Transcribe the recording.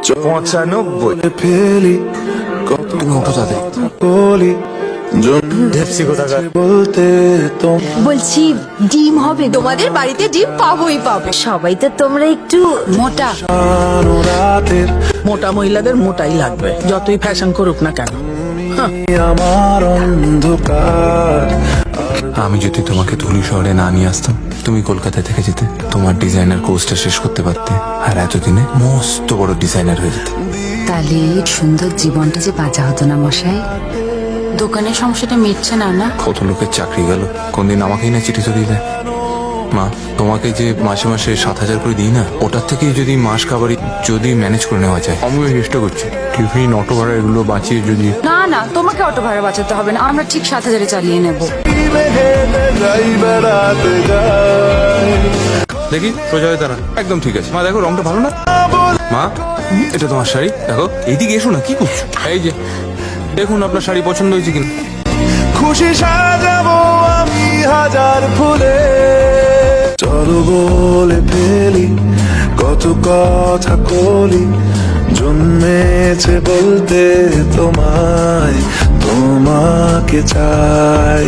95 ফেলি কত তুমি ওঠো তাড়াতাড়ি। বলি ঢেপসি কোথাকার। বলতে বলছি ডিম হবে তোমাদের বাড়িতে? ডিম পাবোই পাবো। সবাই তো তোমরা একটু মোটা। তোমার রাতের মোটা মহিলাদের মোটাই লাগবে, যতই ফ্যাশন করুক না কেন। আমার অন্ধকার আমি যদি তোমাকে ধুলি শহরে না নিয়ে আসতাম, তুমি কলকাতা থেকে যেতে, তোমার ডিজাইনার কোর্সটা শেষ করতে পারতে, আর এতদিনে মস্ত বড় ডিজাইনার হয়ে যেতে। তাহলে সুন্দর জীবনটা যে বাঁচা হতো না মশাই। দোকানের সমস্যাটা মিটছে না না? কত লোকের চাকরি গেল, কোনদিন আমাকেই না চিঠি ধরিয়ে দেয়। মা, তোমাকে যে মাসে মাসে 7,000 করে দিই না, ওটার থেকে যদি মাস খাবারই যদি ম্যানেজ করে নেওয়া যায়। আমি চেষ্টা করছি টিফিন, অটো ভাড়া এগুলো বাঁচিয়ে যদি। না না, তোমাকে অটো ভাড়া বাঁচাতে হবে না, আমরা ঠিক 7,000-এ চালিয়ে নেব। যাই বেড়াতে যাই দেখি সোজা হয়ে দাঁড়ান, একদম ঠিক আছে। মা দেখো রংটা ভালো না? মা, এটা তোমার শাড়ি, দেখো এইদিকে এসো না, কি করছো? এই যে দেখুন আপনার শাড়ি পছন্দ হয়েছে কিনা। খুশি সাজাবো আমি হাজার ফুলে চলো বলে ফেলি কত কথা কলি জন্মেছে বলতে তোমায় তোমাকে চাই।